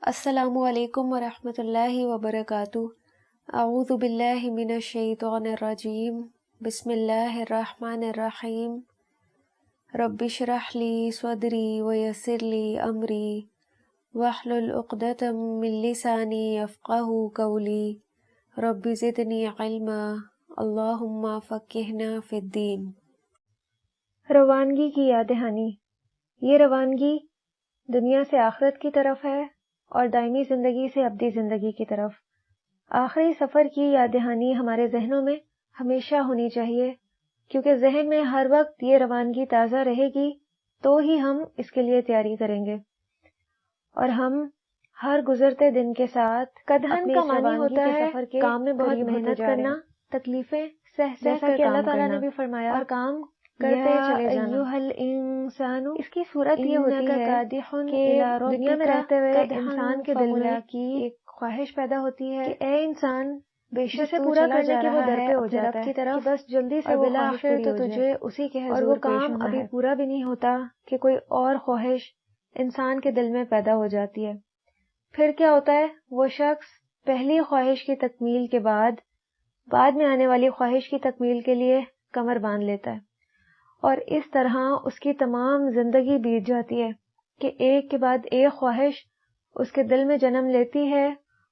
السلام علیکم ورحمۃ اللہ وبرکاتہ۔ اعوذ باللہ من الشیطان الرجیم، بسم اللہ الرحمن الرحیم۔ رب اشرح لی صدری ویسر لی امری واحلل عقدۃ من لسانی یفقہوا قولی رب زدنی علما اللہم فقہنا فی الدین۔ روانگی کی یاد دہانی۔ یہ روانگی دنیا سے آخرت کی طرف ہے اور دائمی زندگی سے ابدی زندگی کی طرف۔ آخری سفر کی یاد دہانی ہمارے ذہنوں میں ہمیشہ ہونی چاہیے، کیونکہ ذہن میں ہر وقت یہ روانگی تازہ رہے گی تو ہی ہم اس کے لیے تیاری کریں گے، اور ہم ہر گزرتے دن کے ساتھ قدحن کا معنی ہوتا ہے سفر کے کام میں بہت قریب ہوتے محنت جا رہے ہیں، کرنا، تکلیفیں سہ سہ جیسا کر کہ اللہ کام تعالیٰ کرنا نے بھی فرمایا اور کام کرتے چلے جانا۔ ایھا الانسان اس کی صورت یہ ہوتی ہے کہ دنیا میں رہتے ہوئے انسان کے دل میں ایک خواہش پیدا ہوتی ہے کہ اے انسان بے شک جسے تو پورا چلا کرنے جا کے وہ رہا در ہے پہ ہو اپنے جاتا رب ہے کی طرف، کہ بس جلدی سے اور وہ بلا خواہش آخر پوری تو ہو جائے، تجھے اسی کے اور حضور وہ پیش کام ہونا ابھی ہے۔ پورا بھی نہیں ہوتا کہ کوئی اور خواہش انسان کے دل میں پیدا ہو جاتی ہے۔ پھر کیا ہوتا ہے؟ وہ شخص پہلی خواہش کی تکمیل کے بعد میں آنے والی خواہش کی تکمیل کے لیے کمر باندھ لیتا ہے، اور اس طرح اس کی تمام زندگی بیت جاتی ہے کہ ایک کے بعد ایک خواہش اس کے دل میں جنم لیتی ہے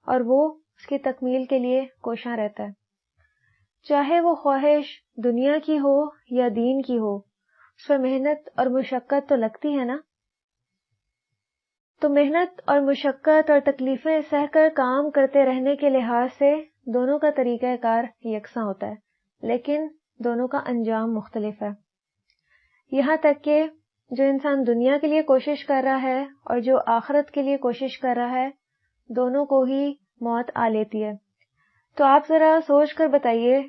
اور وہ اس کی تکمیل کے لیے کوشاں رہتا ہے۔ چاہے وہ خواہش دنیا کی ہو یا دین کی ہو، اس پر محنت اور مشقت تو لگتی ہے نا۔ تو محنت اور مشقت اور تکلیفیں سہ کر کام کرتے رہنے کے لحاظ سے دونوں کا طریقہ کار یکساں ہوتا ہے، لیکن دونوں کا انجام مختلف ہے۔ یہاں تک کہ جو انسان دنیا کے لیے کوشش کر رہا ہے اور جو آخرت کے لیے کوشش کر رہا ہے، دونوں کو ہی موت آ لیتی ہے۔ تو آپ ذرا سوچ کر بتائیے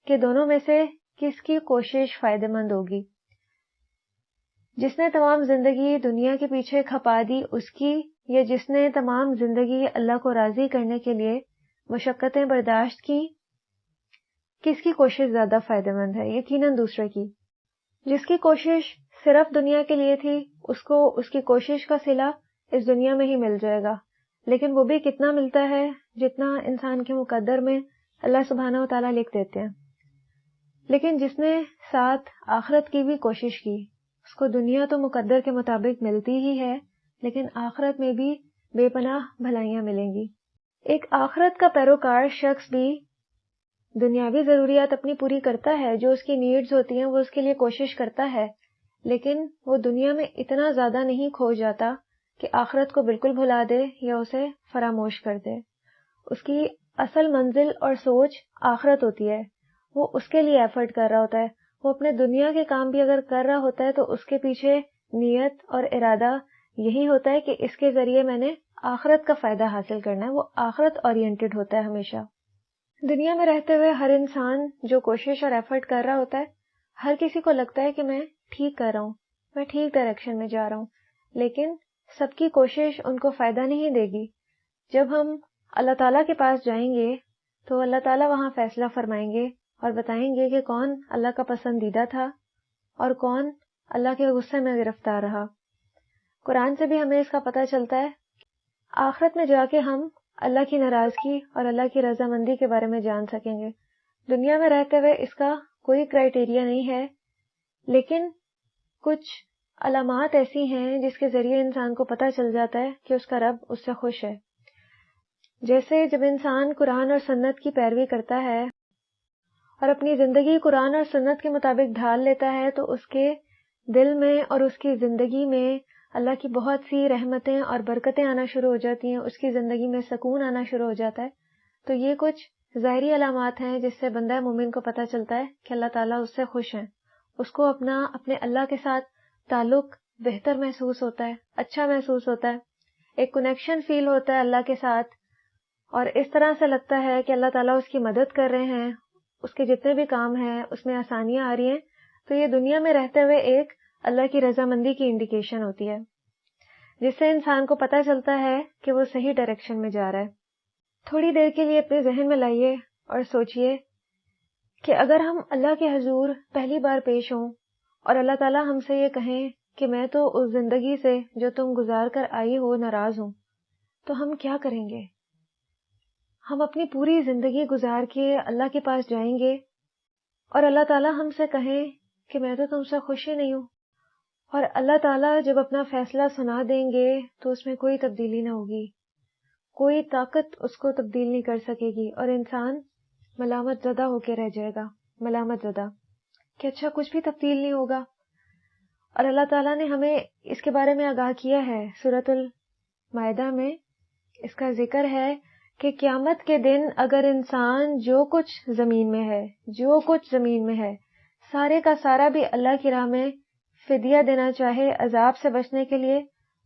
کہ دونوں میں سے کس کی کوشش فائدہ مند ہوگی؟ جس نے تمام زندگی دنیا کے پیچھے کھپا دی اس کی، یا جس نے تمام زندگی اللہ کو راضی کرنے کے لیے مشقتیں برداشت کی؟ کس کی کوشش زیادہ فائدہ مند ہے؟ یقیناً دوسرے کی۔ جس کی کوشش صرف دنیا کے لیے تھی، اس کو اس کی کوشش کا صلہ اس دنیا میں ہی مل جائے گا، لیکن وہ بھی کتنا ملتا ہے؟ جتنا انسان کے مقدر میں اللہ سبحانہ و تعالیٰ لکھ دیتے ہیں۔ لیکن جس نے ساتھ آخرت کی بھی کوشش کی، اس کو دنیا تو مقدر کے مطابق ملتی ہی ہے، لیکن آخرت میں بھی بے پناہ بھلائیاں ملیں گی۔ ایک آخرت کا پیروکار شخص بھی دنیاوی ضروریات اپنی پوری کرتا ہے، جو اس کی نیڈز ہوتی ہیں وہ اس کے لیے کوشش کرتا ہے، لیکن وہ دنیا میں اتنا زیادہ نہیں کھو جاتا کہ آخرت کو بالکل بھلا دے یا اسے فراموش کر دے۔ اس کی اصل منزل اور سوچ آخرت ہوتی ہے، وہ اس کے لیے ایفرٹ کر رہا ہوتا ہے۔ وہ اپنے دنیا کے کام بھی اگر کر رہا ہوتا ہے تو اس کے پیچھے نیت اور ارادہ یہی ہوتا ہے کہ اس کے ذریعے میں نے آخرت کا فائدہ حاصل کرنا ہے۔ وہ آخرت اورینٹڈ ہوتا ہے ہمیشہ۔ دنیا میں رہتے ہوئے ہر انسان جو کوشش اور ایفرٹ کر رہا ہوتا ہے، ہر کسی کو لگتا ہے کہ میں ٹھیک کر رہا ہوں، میں ٹھیک ڈائریکشن میں جا رہا ہوں، لیکن سب کی کوشش ان کو فائدہ نہیں دے گی۔ جب ہم اللہ تعالیٰ کے پاس جائیں گے تو اللہ تعالیٰ وہاں فیصلہ فرمائیں گے اور بتائیں گے کہ کون اللہ کا پسندیدہ تھا اور کون اللہ کے غصے میں گرفتار رہا۔ قرآن سے بھی ہمیں اس کا پتہ چلتا ہے۔ آخرت میں جا کے ہم اللہ کی ناراضگی اور اللہ کی رضامندی کے بارے میں جان سکیں گے۔ دنیا میں رہتے ہوئے اس کا کوئی کرائیٹیریا نہیں ہے، لیکن کچھ علامات ایسی ہیں جس کے ذریعے انسان کو پتہ چل جاتا ہے کہ اس کا رب اس سے خوش ہے۔ جیسے جب انسان قرآن اور سنت کی پیروی کرتا ہے اور اپنی زندگی قرآن اور سنت کے مطابق ڈھال لیتا ہے تو اس کے دل میں اور اس کی زندگی میں اللہ کی بہت سی رحمتیں اور برکتیں آنا شروع ہو جاتی ہیں، اس کی زندگی میں سکون آنا شروع ہو جاتا ہے۔ تو یہ کچھ ظاہری علامات ہیں جس سے بندہ مومن کو پتہ چلتا ہے کہ اللہ تعالیٰ اس سے خوش ہیں، اس کو اپنے اللہ کے ساتھ تعلق بہتر محسوس ہوتا ہے، اچھا محسوس ہوتا ہے، ایک کنیکشن فیل ہوتا ہے اللہ کے ساتھ، اور اس طرح سے لگتا ہے کہ اللہ تعالیٰ اس کی مدد کر رہے ہیں، اس کے جتنے بھی کام ہیں اس میں آسانیاں آ رہی ہیں۔ تو یہ دنیا میں رہتے ہوئے ایک اللہ کی رضامندی کی انڈیکیشن ہوتی ہے، جس سے انسان کو پتہ چلتا ہے کہ وہ صحیح ڈائریکشن میں جا رہا ہے۔ تھوڑی دیر کے لیے اپنے ذہن میں لائیے اور سوچئے کہ اگر ہم اللہ کے حضور پہلی بار پیش ہوں اور اللہ تعالیٰ ہم سے یہ کہیں کہ میں تو اس زندگی سے جو تم گزار کر آئی ہو ناراض ہوں، تو ہم کیا کریں گے؟ ہم اپنی پوری زندگی گزار کے اللہ کے پاس جائیں گے اور اللہ تعالیٰ ہم سے کہیں کہ میں تو تم سے خوش ہی نہیں ہوں، اور اللہ تعالیٰ جب اپنا فیصلہ سنا دیں گے تو اس میں کوئی تبدیلی نہ ہوگی، کوئی طاقت اس کو تبدیل نہیں کر سکے گی، اور انسان ملامت زدہ ہو کے رہ جائے گا، ملامت زدہ کہ اچھا کچھ بھی تبدیل نہیں ہوگا۔ اور اللہ تعالیٰ نے ہمیں اس کے بارے میں آگاہ کیا ہے، سورۃ المائدہ میں اس کا ذکر ہے کہ قیامت کے دن اگر انسان جو کچھ زمین میں ہے سارے کا سارا بھی اللہ کی راہ میں فدیہ دینا چاہے عذاب سے بچنے کے لیے،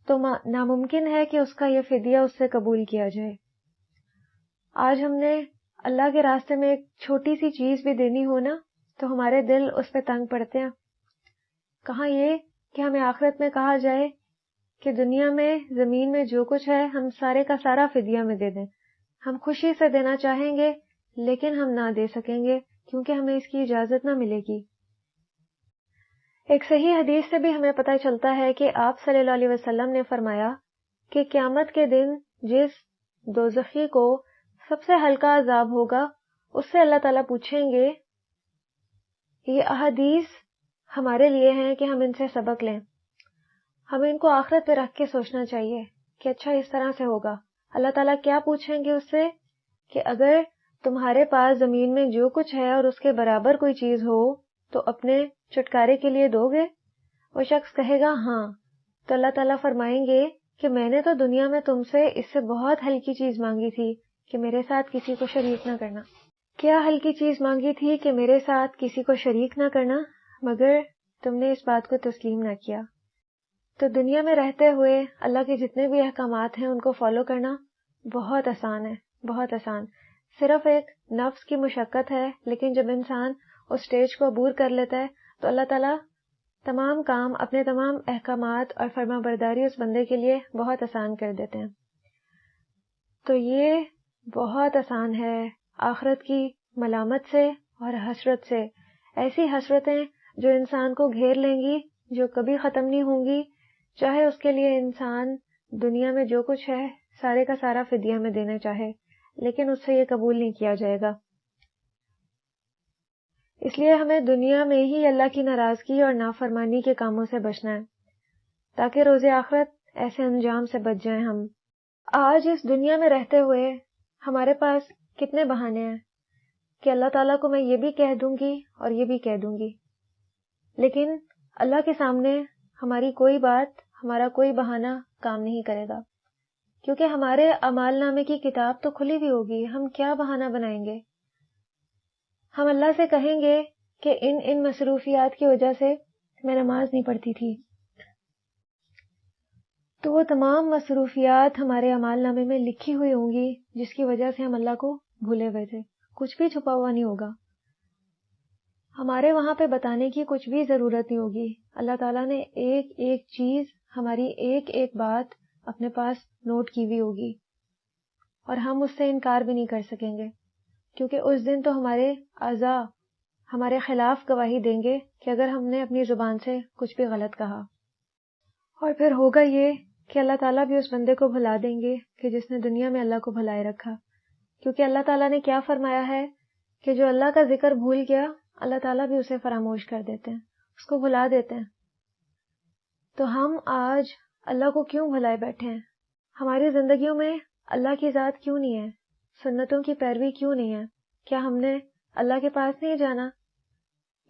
تو ناممکن ہے کہ اس کا یہ فدیہ اس سے قبول کیا جائے۔ آج ہم نے اللہ کے راستے میں ایک چھوٹی سی چیز بھی دینی ہو نا تو ہمارے دل اس پہ تنگ پڑتے ہیں، کہاں یہ کہ ہمیں آخرت میں کہا جائے کہ دنیا میں زمین میں جو کچھ ہے ہم سارے کا سارا فدیہ میں دے دیں۔ ہم خوشی سے دینا چاہیں گے لیکن ہم نہ دے سکیں گے کیونکہ ہمیں اس کی اجازت نہ ملے گی۔ ایک صحیح حدیث سے بھی ہمیں پتہ چلتا ہے کہ آپ صلی اللہ علیہ وسلم نے فرمایا کہ قیامت کے دن جس دوزخی کو سب سے ہلکا عذاب ہوگا اس سے اللہ تعالیٰ پوچھیں گے، یہ احادیث ہمارے لیے ہیں کہ ہم ان سے سبق لیں، ہمیں ان کو آخرت پہ رکھ کے سوچنا چاہیے کہ اچھا اس طرح سے ہوگا۔ اللہ تعالیٰ کیا پوچھیں گے اس سے کہ اگر تمہارے پاس زمین میں جو کچھ ہے اور اس کے برابر کوئی چیز ہو تو اپنے چھٹکارے کے لیے دو گے؟ وہ شخص کہے گا ہاں، تو اللہ تعالیٰ فرمائیں گے کہ میں نے تو دنیا میں تم سے اس سے بہت ہلکی چیز مانگی تھی کہ میرے ساتھ کسی کو شریک نہ کرنا۔ کیا ہلکی چیز مانگی تھی کہ میرے ساتھ کسی کو شریک نہ کرنا، مگر تم نے اس بات کو تسلیم نہ کیا۔ تو دنیا میں رہتے ہوئے اللہ کے جتنے بھی احکامات ہیں ان کو فالو کرنا بہت آسان ہے، بہت آسان، صرف ایک نفس کی مشقت ہے، لیکن جب انسان اس سٹیج کو عبور کر لیتا ہے تو اللہ تعالیٰ تمام کام، اپنے تمام احکامات اور فرما برداری اس بندے کے لیے بہت آسان کر دیتے ہیں۔ تو یہ بہت آسان ہے آخرت کی ملامت سے اور حسرت سے، ایسی حسرتیں جو انسان کو گھیر لیں گی، جو کبھی ختم نہیں ہوں گی، چاہے اس کے لیے انسان دنیا میں جو کچھ ہے سارے کا سارا فدیہ میں دینا چاہے، لیکن اس سے یہ قبول نہیں کیا جائے گا۔ اس لیے ہمیں دنیا میں ہی اللہ کی ناراضگی اور نافرمانی کے کاموں سے بچنا ہے تاکہ روز آخرت ایسے انجام سے بچ جائیں ہم۔ آج اس دنیا میں رہتے ہوئے ہمارے پاس کتنے بہانے ہیں کہ اللہ تعالیٰ کو میں یہ بھی کہہ دوں گی اور یہ بھی کہہ دوں گی، لیکن اللہ کے سامنے ہماری کوئی بات، ہمارا کوئی بہانہ کام نہیں کرے گا، کیونکہ ہمارے اعمال نامے کی کتاب تو کھلی ہوئی ہوگی۔ ہم کیا بہانہ بنائیں گے؟ ہم اللہ سے کہیں گے کہ ان مصروفیات کی وجہ سے میں نماز نہیں پڑھتی تھی، تو وہ تمام مصروفیات ہمارے اعمال نامے میں لکھی ہوئی ہوں گی جس کی وجہ سے ہم اللہ کو بھولے ہوئے تھے، کچھ بھی چھپا ہوا نہیں ہوگا، ہمارے وہاں پہ بتانے کی کچھ بھی ضرورت نہیں ہوگی۔ اللہ تعالیٰ نے ایک ایک چیز، ہماری ایک ایک بات اپنے پاس نوٹ کی ہوئی ہوگی، اور ہم اس سے انکار بھی نہیں کر سکیں گے، کیونکہ اس دن تو ہمارے اعضاء ہمارے خلاف گواہی دیں گے کہ اگر ہم نے اپنی زبان سے کچھ بھی غلط کہا۔ اور پھر ہوگا یہ کہ اللہ تعالیٰ بھی اس بندے کو بھلا دیں گے کہ جس نے دنیا میں اللہ کو بھلائے رکھا، کیونکہ اللہ تعالیٰ نے کیا فرمایا ہے کہ جو اللہ کا ذکر بھول گیا اللہ تعالیٰ بھی اسے فراموش کر دیتے ہیں، اس کو بھلا دیتے ہیں۔ تو ہم آج اللہ کو کیوں بھلائے بیٹھے ہیں؟ ہماری زندگیوں میں اللہ کی ذات کیوں نہیں ہے؟ سنتوں کی پیروی کیوں نہیں ہے؟ کیا ہم نے اللہ کے پاس نہیں جانا،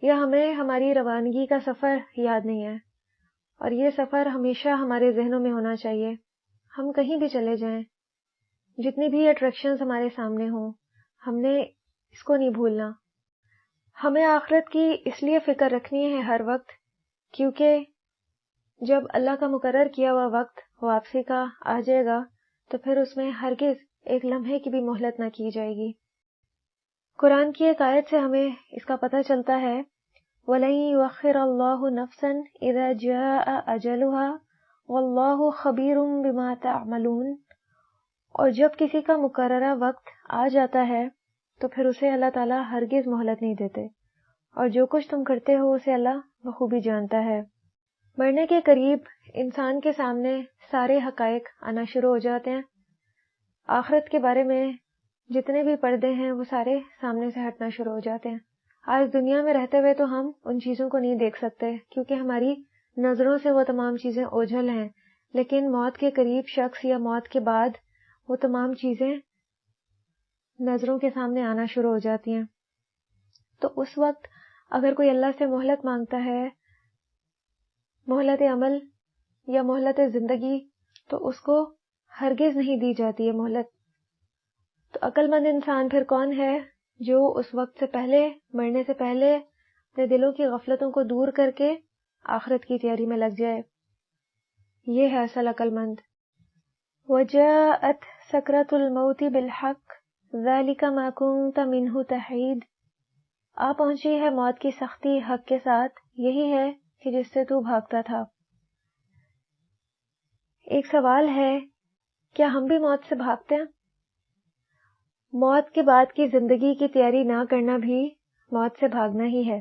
یا ہمیں ہماری روانگی کا سفر یاد نہیں ہے؟ اور یہ سفر ہمیشہ ہمارے ذہنوں میں ہونا چاہیے، ہم کہیں بھی چلے جائیں، جتنی بھی اٹریکشنز ہمارے سامنے ہوں، ہم نے اس کو نہیں بھولنا۔ ہمیں آخرت کی اس لیے فکر رکھنی ہے ہر وقت، کیونکہ جب اللہ کا مقرر کیا ہوا وقت واپسی کا آ جائے گا تو پھر اس میں ہرگز ایک لمحے کی بھی مہلت نہ کی جائے گی۔ قرآن کی ایک آیت سے ہمیں اس کا پتہ چلتا ہے، وَلَن يُؤَخِّرَ اللَّهُ نَفْسًا إِذَا جَاءَ أَجَلُهَا وَاللَّهُ خَبِيرٌ بِمَا تَعْمَلُونَ، اور جب کسی کا مقررہ وقت آ جاتا ہے تو پھر اسے اللہ تعالیٰ ہرگز مہلت نہیں دیتے، اور جو کچھ تم کرتے ہو اسے اللہ بخوبی جانتا ہے۔ مرنے کے قریب انسان کے سامنے سارے حقائق آنا شروع ہو جاتے ہیں، آخرت کے بارے میں جتنے بھی پردے ہیں وہ سارے سامنے سے ہٹنا شروع ہو جاتے ہیں. آج دنیا میں رہتے ہوئے تو ہم ان چیزوں کو نہیں دیکھ سکتے کیونکہ ہماری نظروں سے وہ تمام چیزیں اوجھل ہیں، لیکن موت کے قریب شخص یا موت کے بعد وہ تمام چیزیں نظروں کے سامنے آنا شروع ہو جاتی ہیں. تو اس وقت اگر کوئی اللہ سے مہلت مانگتا ہے، مہلت عمل یا مہلت زندگی، تو اس کو ہرگز نہیں دی جاتی ہے مہلت. تو عقل مند انسان پھر کون ہے جو اس وقت سے پہلے، مرنے سے پہلے اپنے دلوں کی غفلتوں کو دور کر کے آخرت کی تیاری میں لگ جائے. یہ ہے اصل عقل مند. وَجَاءَتْ سَكْرَةُ الْمَوْتِ بِالْحَقِّ ذَلِكَ مَا كُنْتَ مِنْهُ تَحِيدُ. آ پہنچی ہے موت کی سختی حق کے ساتھ، یہی ہے کہ جس سے تو بھاگتا تھا. ایک سوال ہے، کیا ہم بھی موت سے بھاگتے ہیں؟ موت کے بعد کی زندگی کی تیاری نہ کرنا بھی موت سے بھاگنا ہی ہے.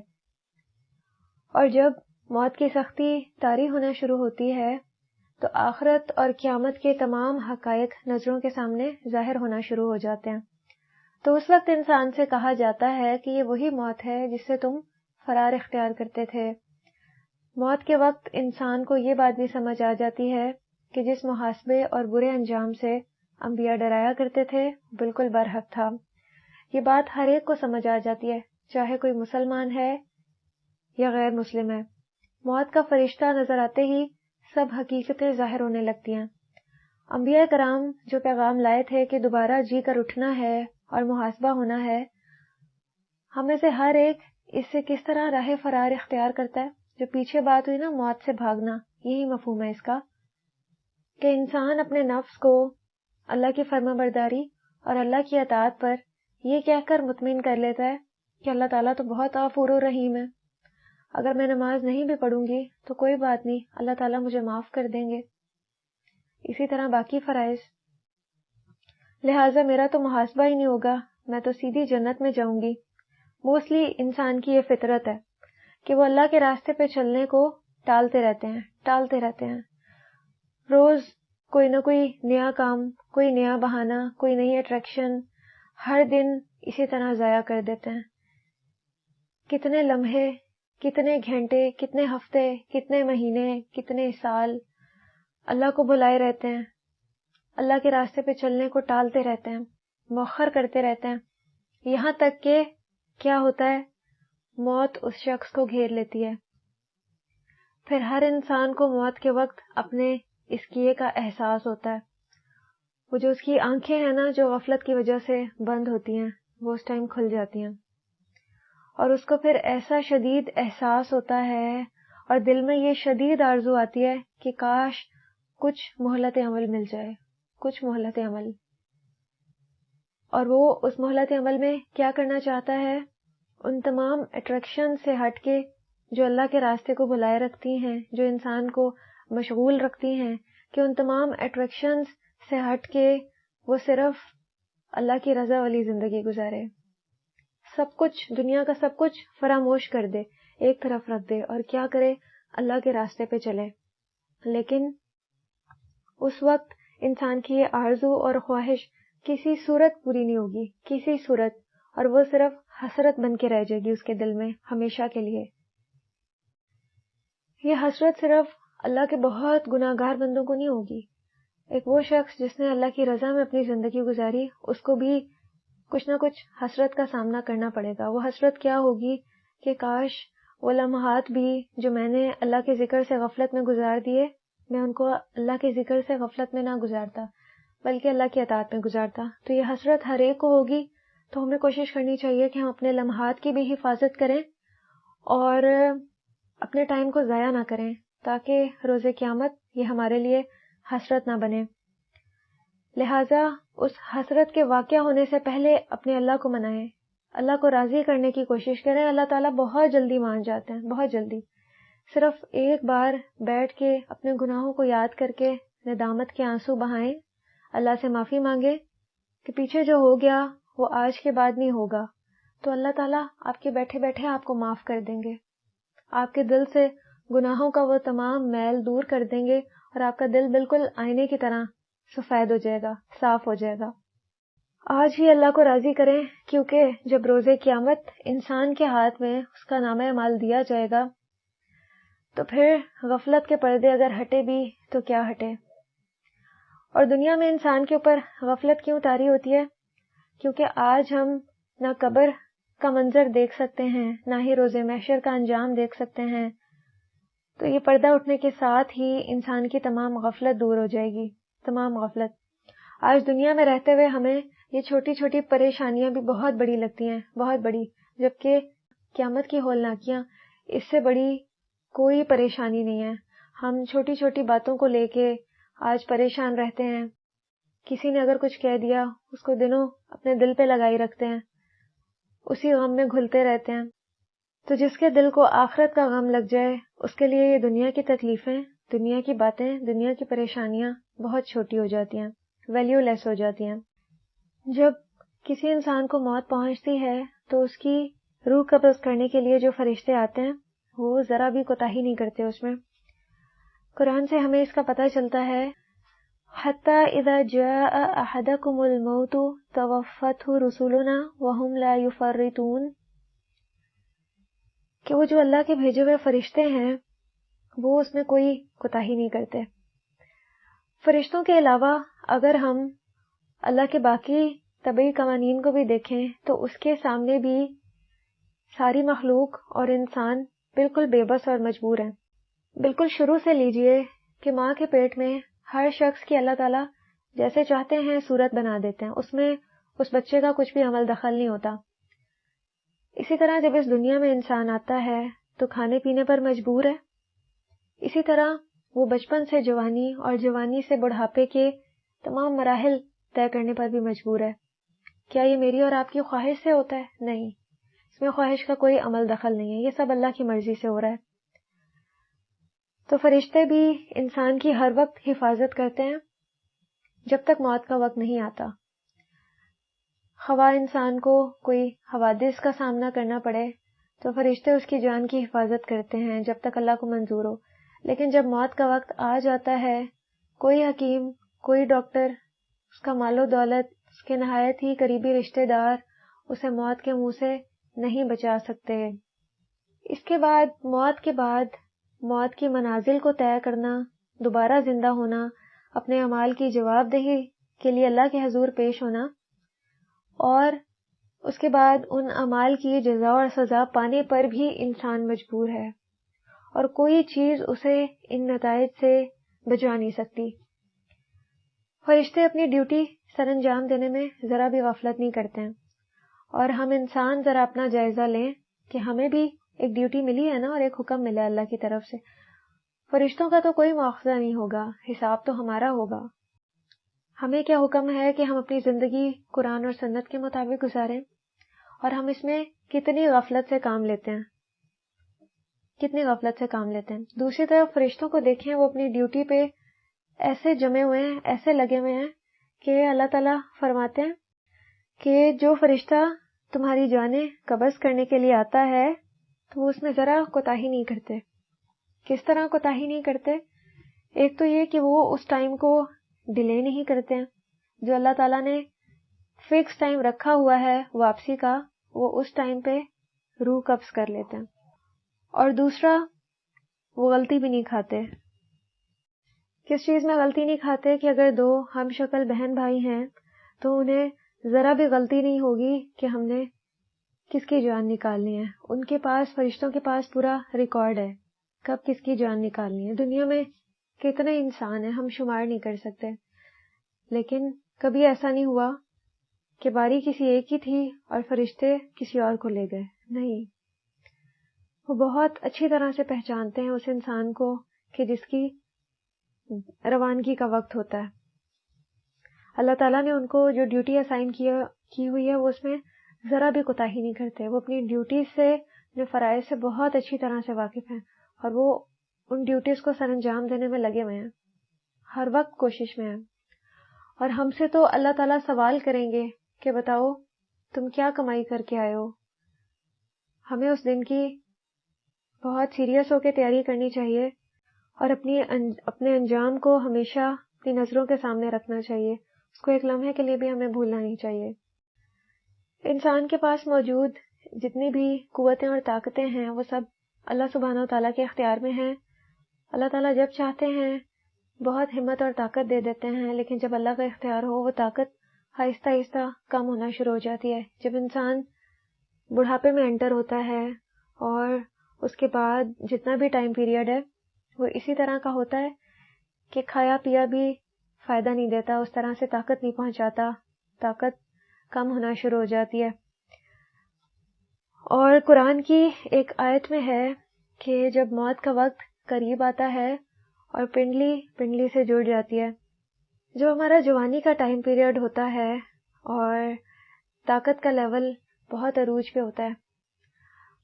اور جب موت کی سختی طاری ہونا شروع ہوتی ہے تو آخرت اور قیامت کے تمام حقائق نظروں کے سامنے ظاہر ہونا شروع ہو جاتے ہیں. تو اس وقت انسان سے کہا جاتا ہے کہ یہ وہی موت ہے جس سے تم فرار اختیار کرتے تھے. موت کے وقت انسان کو یہ بات بھی سمجھ آ جاتی ہے کہ جس محاسبے اور برے انجام سے انبیاء ڈرایا کرتے تھے بالکل برحق تھا. یہ بات ہر ایک کو سمجھ آ جاتی ہے، چاہے کوئی مسلمان ہے یا غیر مسلم ہے. موت کا فرشتہ نظر آتے ہی سب حقیقتیں ظاہر ہونے لگتی ہیں. انبیاء کرام جو پیغام لائے تھے کہ دوبارہ جی کر اٹھنا ہے اور محاسبہ ہونا ہے، ہم میں سے ہر ایک اس سے کس طرح راہ فرار اختیار کرتا ہے. جو پیچھے بات ہوئی نا موت سے بھاگنا، یہی مفہوم ہے اس کا کہ انسان اپنے نفس کو اللہ کی فرما برداری اور اللہ کی اطاعت پر یہ کہہ کر مطمئن کر لیتا ہے کہ اللہ تعالیٰ تو بہت غفور و رحیم ہے، اگر میں نماز نہیں بھی پڑھوں گی تو کوئی بات نہیں، اللہ تعالیٰ مجھے معاف کر دیں گے. اسی طرح باقی فرائض، لہٰذا میرا تو محاسبہ ہی نہیں ہوگا، میں تو سیدھی جنت میں جاؤں گی. موسٹلی انسان کی یہ فطرت ہے کہ وہ اللہ کے راستے پہ چلنے کو ٹالتے رہتے ہیں. روز کوئی نہ کوئی نیا کام، کوئی نیا بہانہ، کوئی نئی اٹریکشن، ہر دن اسی طرح ضائع کر دیتے ہیں. کتنے لمحے، کتنے گھنٹے، کتنے ہفتے، کتنے مہینے، کتنے سال اللہ کو بلائے رہتے ہیں، اللہ کے راستے پہ چلنے کو ٹالتے رہتے ہیں، مؤخر کرتے رہتے ہیں، یہاں تک کہ کیا ہوتا ہے، موت اس شخص کو گھیر لیتی ہے. پھر ہر انسان کو موت کے وقت اپنے اس کیے کا احساس ہوتا ہے. وہ جو اس کی آنکھیں ہیں نا جو غفلت کی وجہ سے بند ہوتی ہیں، وہ اس ٹائم کھل جاتی ہیں، اور اس کو پھر ایسا شدید احساس ہوتا ہے اور دل میں یہ شدید آرزو آتی ہے کہ کاش کچھ مہلت عمل مل جائے، کچھ مہلت عمل. اور وہ اس مہلت عمل میں کیا کرنا چاہتا ہے؟ ان تمام اٹریکشن سے ہٹ کے جو اللہ کے راستے کو بلائے رکھتی ہیں، جو انسان کو مشغول رکھتی ہیں، کہ ان تمام اٹریکشنز سے ہٹ کے وہ صرف اللہ کی رضا والی زندگی گزارے. سب کچھ، دنیا کا سب کچھ فراموش کر دے، ایک طرف رکھ دے، اور کیا کرے؟ اللہ کے راستے پہ چلے. لیکن اس وقت انسان کی یہ آرزو اور خواہش کسی صورت پوری نہیں ہوگی، کسی صورت، اور وہ صرف حسرت بن کے رہ جائے گی اس کے دل میں ہمیشہ کے لیے. یہ حسرت صرف اللہ کے بہت گناہ گار بندوں کو نہیں ہوگی. ایک وہ شخص جس نے اللہ کی رضا میں اپنی زندگی گزاری، اس کو بھی کچھ نہ کچھ حسرت کا سامنا کرنا پڑے گا. وہ حسرت کیا ہوگی کہ کاش وہ لمحات بھی جو میں نے اللہ کے ذکر سے غفلت میں گزار دیے، میں ان کو اللہ کے ذکر سے غفلت میں نہ گزارتا بلکہ اللہ کی اطاعت میں گزارتا. تو یہ حسرت ہر ایک کو ہوگی. تو ہمیں کوشش کرنی چاہیے کہ ہم اپنے لمحات کی بھی حفاظت کریں اور اپنے ٹائم کو ضائع نہ کریں، تاکہ روز قیامت یہ ہمارے لیے حسرت نہ بنے. لہٰذا اس حسرت کے واقع ہونے سے پہلے اپنے اللہ کو منائیں، اللہ کو راضی کرنے کی کوشش کریں. اللہ تعالیٰ بہت جلدی مان جاتے ہیں، بہت جلدی. صرف ایک بار بیٹھ کے اپنے گناہوں کو یاد کر کے ندامت کے آنسو بہائیں، اللہ سے معافی مانگیں کہ پیچھے جو ہو گیا وہ آج کے بعد نہیں ہوگا. تو اللہ تعالیٰ آپ کے بیٹھے بیٹھے آپ کو معاف کر دیں گے، آپ کے دل سے گناہوں کا وہ تمام میل دور کر دیں گے، اور آپ کا دل بالکل آئینے کی طرح سفید ہو جائے گا، صاف ہو جائے گا۔ آج ہی اللہ کو راضی کریں، کیونکہ جب روز قیامت انسان کے ہاتھ میں اس کا نامہ اعمال دیا جائے گا تو پھر غفلت کے پردے اگر ہٹے بھی تو کیا ہٹے۔ اور دنیا میں انسان کے اوپر غفلت کیوں طاری ہوتی ہے؟ کیونکہ آج ہم نہ قبر کا منظر دیکھ سکتے ہیں، نہ ہی روز محشر کا انجام دیکھ سکتے ہیں، تو یہ پردہ اٹھنے کے ساتھ ہی انسان کی تمام غفلت دور ہو جائے گی، تمام غفلت۔ آج دنیا میں رہتے ہوئے ہمیں یہ چھوٹی چھوٹی پریشانیاں بھی بہت بڑی لگتی ہیں، بہت بڑی، جبکہ قیامت کی ہولناکیاں اس سے بڑی کوئی پریشانی نہیں ہے۔ ہم چھوٹی چھوٹی باتوں کو لے کے آج پریشان رہتے ہیں، کسی نے اگر کچھ کہہ دیا اس کو دنوں اپنے دل پہ لگائی رکھتے ہیں، اسی غم میں گھلتے رہتے ہیں۔ تو جس کے دل کو آخرت کا غم لگ جائے اس کے لیے یہ دنیا کی تکلیفیں، دنیا کی باتیں، دنیا کی پریشانیاں بہت چھوٹی ہو جاتی ہیں، ویلیو لیس ہو جاتی ہیں۔ جب کسی انسان کو موت پہنچتی ہے تو اس کی روح قبض کرنے کے لیے جو فرشتے آتے ہیں وہ ذرا بھی کوتاہی نہیں کرتے اس میں۔ قرآن سے ہمیں اس کا پتہ چلتا ہے، حَتَّى إِذَا جَاءَ أَحَدَكُمُ الْمَوْتُ تَوَفَّتْهُ رُسُلُنَا وَهُمْ لَا يُفَرِّطُونَ، کہ وہ جو اللہ کے بھیجے ہوئے فرشتے ہیں وہ اس میں کوئی کوتاہی نہیں کرتے۔ فرشتوں کے علاوہ اگر ہم اللہ کے باقی طبعی قوانین کو بھی دیکھیں تو اس کے سامنے بھی ساری مخلوق اور انسان بالکل بے بس اور مجبور ہیں۔ بالکل شروع سے لیجئے کہ ماں کے پیٹ میں ہر شخص کی اللہ تعالیٰ جیسے چاہتے ہیں صورت بنا دیتے ہیں، اس میں اس بچے کا کچھ بھی عمل دخل نہیں ہوتا۔ اسی طرح جب اس دنیا میں انسان آتا ہے تو کھانے پینے پر مجبور ہے، اسی طرح وہ بچپن سے جوانی اور جوانی سے بڑھاپے کے تمام مراحل طے کرنے پر بھی مجبور ہے۔ کیا یہ میری اور آپ کی خواہش سے ہوتا ہے؟ نہیں، اس میں خواہش کا کوئی عمل دخل نہیں ہے، یہ سب اللہ کی مرضی سے ہو رہا ہے۔ تو فرشتے بھی انسان کی ہر وقت حفاظت کرتے ہیں جب تک موت کا وقت نہیں آتا۔ خواہ انسان کو کوئی حوادث کا سامنا کرنا پڑے تو فرشتے اس کی جان کی حفاظت کرتے ہیں جب تک اللہ کو منظور ہو، لیکن جب موت کا وقت آ جاتا ہے کوئی حکیم، کوئی ڈاکٹر، اس کا مال و دولت، اس کے نہایت ہی قریبی رشتہ دار اسے موت کے منہ سے نہیں بچا سکتے۔ اس کے بعد موت کی منازل کو طے کرنا، دوبارہ زندہ ہونا، اپنے اعمال کی جواب دہی کے لیے اللہ کے حضور پیش ہونا، اور اس کے بعد ان اعمال کی جزا اور سزا پانے پر بھی انسان مجبور ہے، اور کوئی چیز اسے ان نتائج سے بچا نہیں سکتی۔ فرشتے اپنی ڈیوٹی سر انجام دینے میں ذرا بھی غفلت نہیں کرتے ہیں، اور ہم انسان ذرا اپنا جائزہ لیں کہ ہمیں بھی ایک ڈیوٹی ملی ہے نا، اور ایک حکم ملا اللہ کی طرف سے۔ فرشتوں کا تو کوئی مواخذہ نہیں ہوگا، حساب تو ہمارا ہوگا۔ ہمیں کیا حکم ہے کہ ہم اپنی زندگی قرآن اور سنت کے مطابق گزاریں، اور ہم اس میں کتنی غفلت سے کام لیتے ہیں، کتنی غفلت سے کام لیتے ہیں۔ دوسری طرف فرشتوں کو دیکھیں، وہ اپنی ڈیوٹی پہ ایسے جمے ہوئے ہیں، ایسے لگے ہوئے ہیں کہ اللہ تعالیٰ فرماتے ہیں کہ جو فرشتہ تمہاری جانیں قبض کرنے کے لیے آتا ہے تو وہ اس میں ذرا کوتاہی نہیں کرتے۔ کس طرح کوتاہی نہیں کرتے؟ ایک تو یہ کہ وہ اس ٹائم کو ڈیلے نہیں کرتے ہیں، جو اللہ تعالیٰ نے فکس ٹائم رکھا ہوا ہے واپسی کا، وہ اس ٹائم پہ روح قبض کر لیتے ہیں۔ اور دوسرا، وہ غلطی بھی نہیں کھاتے۔ کس چیز میں غلطی نہیں کھاتے؟ کہ اگر دو ہم شکل بہن بھائی ہیں تو انہیں ذرا بھی غلطی نہیں ہوگی کہ ہم نے کس کی جان نکالنی ہے۔ ان کے پاس، فرشتوں کے پاس پورا ریکارڈ ہے کب کس کی جان نکالنی ہے۔ دنیا میں کتنے انسان ہیں ہم شمار نہیں کر سکتے، لیکن کبھی ایسا نہیں ہوا کہ باری کسی ایک کی تھی اور فرشتے کسی اور کو لے گئے، نہیں۔ وہ بہت اچھی طرح سے پہچانتے ہیں اس انسان کو کہ جس کی روانگی کا وقت ہوتا ہے۔ اللہ تعالیٰ نے ان کو جو ڈیوٹی اسائن کی ہوئی ہے وہ اس میں ذرا بھی کوتاہی نہیں کرتے۔ وہ اپنی ڈیوٹی سے، اپنے فرائض سے بہت اچھی طرح سے واقف ہیں، اور وہ ان ڈیوٹیز کو سر انجام دینے میں لگے ہوئے ہیں، ہر وقت کوشش میں ہیں۔ اور ہم سے تو اللہ تعالیٰ سوال کریں گے کہ بتاؤ تم کیا کمائی کر کے آئے ہو۔ ہمیں اس دن کی بہت سیریس ہو کے تیاری کرنی چاہیے، اور اپنے انجام کو ہمیشہ اپنی نظروں کے سامنے رکھنا چاہیے، اس کو ایک لمحے کے لیے بھی ہمیں بھولنا نہیں چاہیے۔ انسان کے پاس موجود جتنی بھی قوتیں اور طاقتیں ہیں وہ سب اللہ سبحانہ و تعالیٰ کے اختیار میں ہیں۔ اللہ تعالیٰ جب چاہتے ہیں بہت ہمت اور طاقت دے دیتے ہیں، لیکن جب اللہ کا اختیار ہو وہ طاقت آہستہ آہستہ کم ہونا شروع ہو جاتی ہے۔ جب انسان بڑھاپے میں انٹر ہوتا ہے اور اس کے بعد جتنا بھی ٹائم پیریڈ ہے وہ اسی طرح کا ہوتا ہے کہ کھایا پیا بھی فائدہ نہیں دیتا، اس طرح سے طاقت نہیں پہنچاتا، طاقت کم ہونا شروع ہو جاتی ہے۔ اور قرآن کی ایک آیت میں ہے کہ جب موت کا وقت قریب آتا ہے اور پنڈلی پنڈلی سے جڑ جاتی ہے، جو ہمارا جوانی کا ٹائم پیریڈ ہوتا ہے اور طاقت کا لیول بہت عروج پہ ہوتا ہے،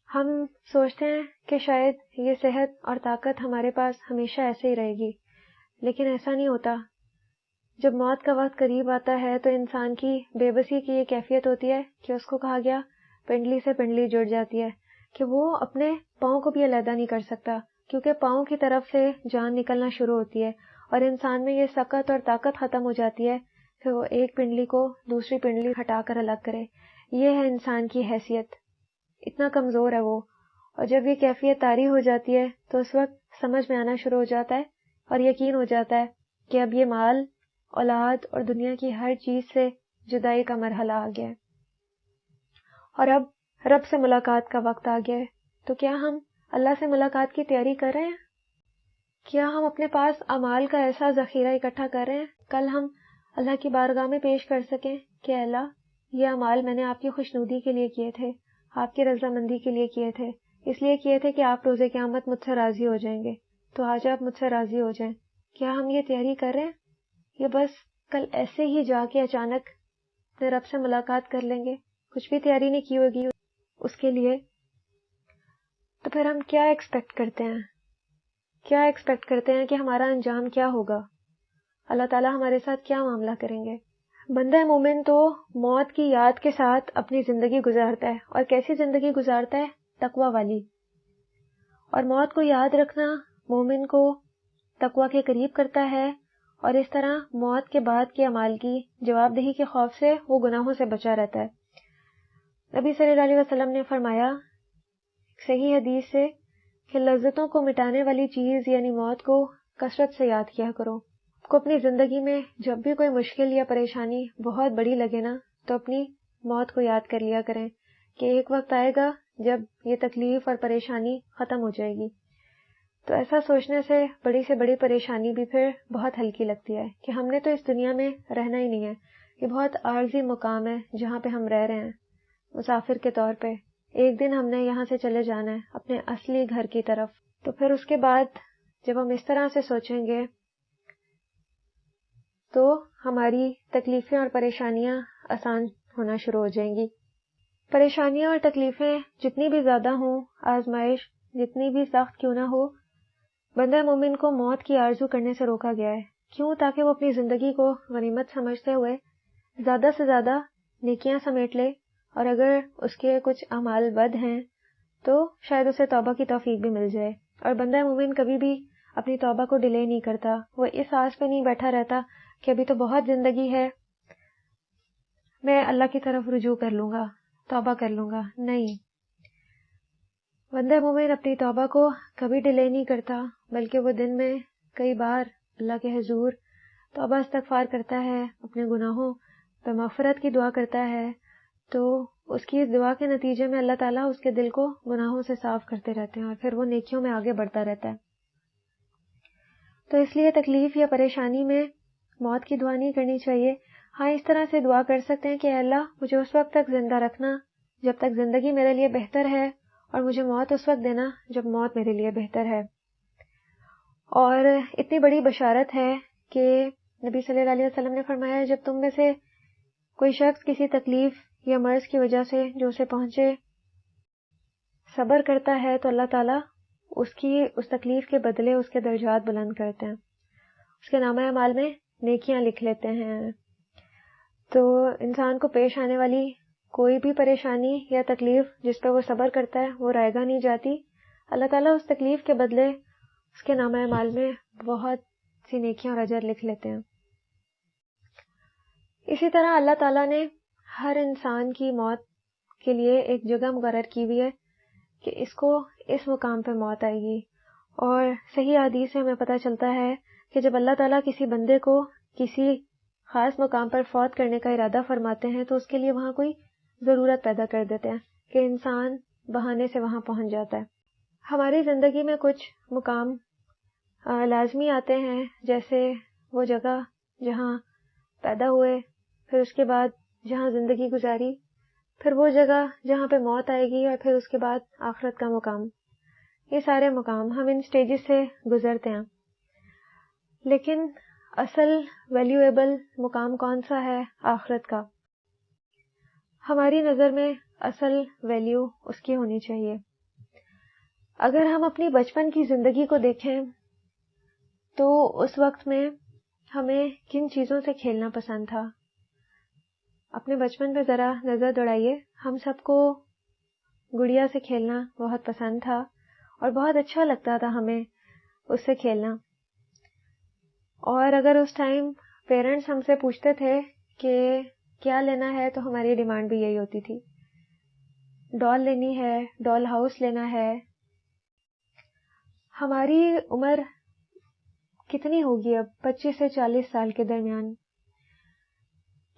ہم سوچتے ہیں کہ شاید یہ صحت اور طاقت ہمارے پاس ہمیشہ ایسے ہی رہے گی، لیکن ایسا نہیں ہوتا۔ جب موت کا وقت قریب آتا ہے تو انسان کی بے بسی کی یہ کیفیت ہوتی ہے کہ اس کو کہا گیا پنڈلی سے پنڈلی جڑ جاتی ہے، کہ وہ اپنے پاؤں کو بھی علیحدہ نہیں کر سکتا، کیونکہ پاؤں کی طرف سے جان نکلنا شروع ہوتی ہے اور انسان میں یہ سکت اور طاقت ختم ہو جاتی ہے کہ وہ ایک پنڈلی کو دوسری پنڈلی ہٹا کر الگ کرے۔ یہ ہے انسان کی حیثیت، اتنا کمزور ہے وہ۔ اور جب یہ کیفیت طاری ہو جاتی ہے تو اس وقت سمجھ میں آنا شروع ہو جاتا ہے اور یقین ہو جاتا ہے کہ اب یہ مال، اولاد اور دنیا کی ہر چیز سے جدائی کا مرحلہ آ گیا ہے اور اب رب سے ملاقات کا وقت آ گیا ہے۔ تو کیا ہم اللہ سے ملاقات کی تیاری کر رہے ہیں؟ کیا ہم اپنے پاس اعمال کا ایسا ذخیرہ اکٹھا کر رہے ہیں کل ہم اللہ کی بارگاہ میں پیش کر سکیں کہ اللہ یہ اعمال میں نے آپ کی خوشنودی کے لیے کیے تھے، آپ کی رضامندی کے لیے کیے تھے، اس لیے کیے تھے کہ آپ روز قیامت مجھ سے راضی ہو جائیں گے، تو آج آپ مجھ سے راضی ہو جائیں۔ کیا ہم یہ تیاری کر رہے ہیں یا بس کل ایسے ہی جا کے اچانک اپنے رب سے ملاقات کر لیں گے، کچھ بھی تیاری نہیں کی ہوگی اس کے لیے؟ تو پھر ہم کیا ایکسپیکٹ کرتے ہیں؟ کیا ایکسپیکٹ کرتے ہیں کہ ہمارا انجام کیا ہوگا؟ اللہ تعالیٰ ہمارے ساتھ کیا معاملہ کریں گے؟ بندہ مومن تو موت کی یاد کے ساتھ اپنی زندگی گزارتا ہے، اور کیسی زندگی گزارتا ہے؟ تقوی والی۔ اور موت کو یاد رکھنا مومن کو تقوی کے قریب کرتا ہے، اور اس طرح موت کے بعد کے اعمال کی جواب دہی کے خوف سے وہ گناہوں سے بچا رہتا ہے۔ نبی صلی اللہ علیہ وسلم نے فرمایا صحیح حدیث سے کہ لذتوں کو مٹانے والی چیز یعنی موت کو کثرت سے یاد کیا کرو۔ کو اپنی زندگی میں جب بھی کوئی مشکل یا پریشانی بہت بڑی لگے نا تو اپنی موت کو یاد کر لیا کریں کہ ایک وقت آئے گا جب یہ تکلیف اور پریشانی ختم ہو جائے گی۔ تو ایسا سوچنے سے بڑی پریشانی بھی پھر بہت ہلکی لگتی ہے کہ ہم نے تو اس دنیا میں رہنا ہی نہیں ہے، یہ بہت عارضی مقام ہے جہاں پہ ہم رہ رہے ہیں مسافر کے طور پہ، ایک دن ہم نے یہاں سے چلے جانا ہے اپنے اصلی گھر کی طرف۔ تو پھر اس کے بعد جب ہم اس طرح سے سوچیں گے تو ہماری تکلیفیں اور پریشانیاں آسان ہونا شروع ہو جائیں گی۔ پریشانیاں اور تکلیفیں جتنی بھی زیادہ ہوں، آزمائش جتنی بھی سخت کیوں نہ ہو، بندہ مومن کو موت کی آرزو کرنے سے روکا گیا ہے۔ کیوں؟ تاکہ وہ اپنی زندگی کو غنیمت سمجھتے ہوئے زیادہ سے زیادہ نیکیاں سمیٹ لے، اور اگر اس کے کچھ اعمال بد ہیں تو شاید اسے توبہ کی توفیق بھی مل جائے۔ اور بندہ مومن کبھی بھی اپنی توبہ کو ڈیلے نہیں کرتا، وہ اس آس پہ نہیں بیٹھا رہتا کہ ابھی تو بہت زندگی ہے، میں اللہ کی طرف رجوع کر لوں گا، توبہ کر لوں گا۔ نہیں، بندہ مومن اپنی توبہ کو کبھی ڈیلے نہیں کرتا، بلکہ وہ دن میں کئی بار اللہ کے حضور توبہ استغفار کرتا ہے، اپنے گناہوں پہ مغفرت کی دعا کرتا ہے، تو اس کی اس دعا کے نتیجے میں اللہ تعالیٰ اس کے دل کو گناہوں سے صاف کرتے رہتے ہیں اور پھر وہ نیکیوں میں آگے بڑھتا رہتا ہے۔ تو اس لیے تکلیف یا پریشانی میں موت کی دعا نہیں کرنی چاہیے۔ ہاں، اس طرح سے دعا کر سکتے ہیں کہ اے اللہ مجھے اس وقت تک زندہ رکھنا جب تک زندگی میرے لیے بہتر ہے، اور مجھے موت اس وقت دینا جب موت میرے لیے بہتر ہے۔ اور اتنی بڑی بشارت ہے کہ نبی صلی اللہ علیہ وسلم نے فرمایا جب تم میں سے کوئی شخص کسی تکلیف یا مرض کی وجہ سے جو اسے پہنچے صبر کرتا ہے تو اللہ تعالیٰ اس کی اس تکلیف کے بدلے اس کے درجات بلند کرتے ہیں، اس کے نامہ اعمال میں نیکیاں لکھ لیتے ہیں۔ تو انسان کو پیش آنے والی کوئی بھی پریشانی یا تکلیف جس پہ وہ صبر کرتا ہے وہ رائیگاں نہیں جاتی، اللہ تعالیٰ اس تکلیف کے بدلے اس کے نامہ اعمال میں بہت سی نیکیاں اور اجر لکھ لیتے ہیں۔ اسی طرح اللہ تعالیٰ نے ہر انسان کی موت کے لیے ایک جگہ مقرر کی ہوئی ہے کہ اس کو اس مقام پہ موت آئے گی، اور صحیح حدیث سے ہمیں پتہ چلتا ہے کہ جب اللہ تعالیٰ کسی بندے کو کسی خاص مقام پر فوت کرنے کا ارادہ فرماتے ہیں تو اس کے لیے وہاں کوئی ضرورت پیدا کر دیتے ہیں کہ انسان بہانے سے وہاں پہنچ جاتا ہے۔ ہماری زندگی میں کچھ مقام لازمی آتے ہیں، جیسے وہ جگہ جہاں پیدا ہوئے، پھر اس کے بعد جہاں زندگی گزاری، پھر وہ جگہ جہاں پہ موت آئے گی، اور پھر اس کے بعد آخرت کا مقام۔ یہ سارے مقام ہم ان سٹیجز سے گزرتے ہیں، لیکن اصل ویلیویبل مقام کون سا ہے؟ آخرت کا۔ ہماری نظر میں اصل ویلیو اس کی ہونی چاہیے۔ اگر ہم اپنی بچپن کی زندگی کو دیکھیں تو اس وقت میں ہمیں کن چیزوں سے کھیلنا پسند تھا؟ اپنے بچپن پہ ذرا نظر دوڑائیے۔ ہم سب کو گڑیا سے کھیلنا بہت پسند تھا اور بہت اچھا لگتا تھا ہمیں اس سے کھیلنا، اور اگر اس ٹائم پیرنٹس ہم سے پوچھتے تھے کہ کیا لینا ہے تو ہماری ڈیمانڈ بھی یہی ہوتی تھی، ڈال لینی ہے، ڈال ہاؤس لینا ہے۔ ہماری عمر کتنی ہوگی اب؟ 25 سے 40 سال کے درمیان۔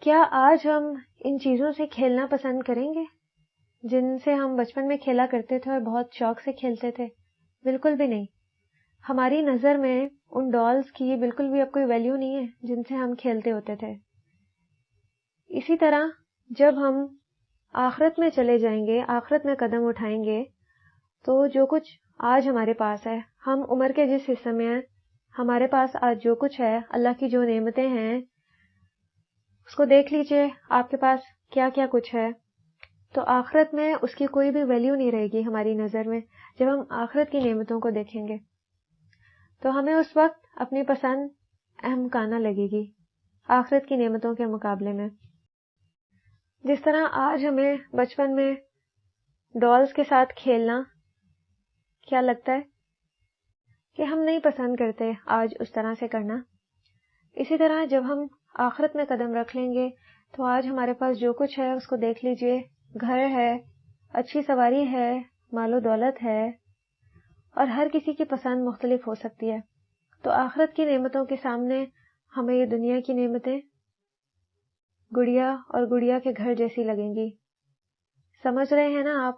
کیا آج ہم ان چیزوں سے کھیلنا پسند کریں گے جن سے ہم بچپن میں کھیلا کرتے تھے اور بہت شوق سے کھیلتے تھے؟ بالکل بھی نہیں۔ ہماری نظر میں ان ڈالز کی بالکل بھی اب کوئی ویلیو نہیں ہے جن سے ہم کھیلتے ہوتے تھے۔ اسی طرح جب ہم آخرت میں چلے جائیں گے، آخرت میں قدم اٹھائیں گے، تو جو کچھ آج ہمارے پاس ہے، ہم عمر کے جس حصے میں ہیں، ہمارے پاس آج جو کچھ ہے، اللہ کی جو نعمتیں ہیں، اس کو دیکھ لیجئے آپ کے پاس کیا کیا کچھ ہے۔ تو آخرت میں اس کی کوئی بھی ویلیو نہیں رہے گی ہماری نظر میں۔ جب ہم آخرت کی نعمتوں کو دیکھیں گے تو ہمیں اس وقت اپنی پسند اہم لگے گی آخرت کی نعمتوں کے مقابلے میں۔ جس طرح آج ہمیں بچپن میں ڈالز کے ساتھ کھیلنا کیا لگتا ہے کہ ہم نہیں پسند کرتے آج اس طرح سے کرنا، اسی طرح جب ہم آخرت میں قدم رکھ لیں گے تو آج ہمارے پاس جو کچھ ہے اس کو دیکھ لیجئے، گھر ہے، اچھی سواری ہے، مال و دولت ہے، اور ہر کسی کی پسند مختلف ہو سکتی ہے۔ تو آخرت کی نعمتوں کے سامنے ہمیں یہ دنیا کی نعمتیں گڑیا اور گڑیا کے گھر جیسی لگیں گی۔ سمجھ رہے ہیں نا آپ؟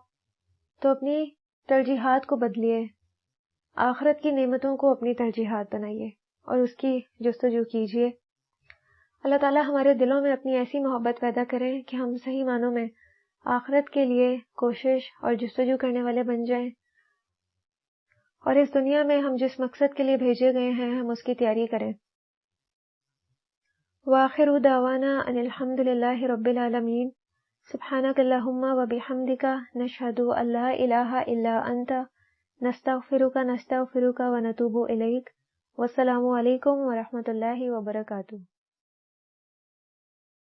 تو اپنی ترجیحات کو بدلیے، آخرت کی نعمتوں کو اپنی ترجیحات بنائیے اور اس کی جستجو کیجیے۔ اللہ تعالیٰ ہمارے دلوں میں اپنی ایسی محبت پیدا کریں کہ ہم صحیح معنوں میں آخرت کے لیے کوشش اور جستجو کرنے والے بن جائیں، اور اس دنیا میں ہم جس مقصد کے لیے بھیجے گئے ہیں ہم اس کی تیاری کریں۔ وآخر دعوانا ان الحمد للہ رب العالمین۔ سبحانک اللہم و بحمدک، نشہد ان لا الہ الا انت، نستغفرک و نتوب الیک۔ والسلام علیکم ورحمۃ اللہ وبرکاتہ۔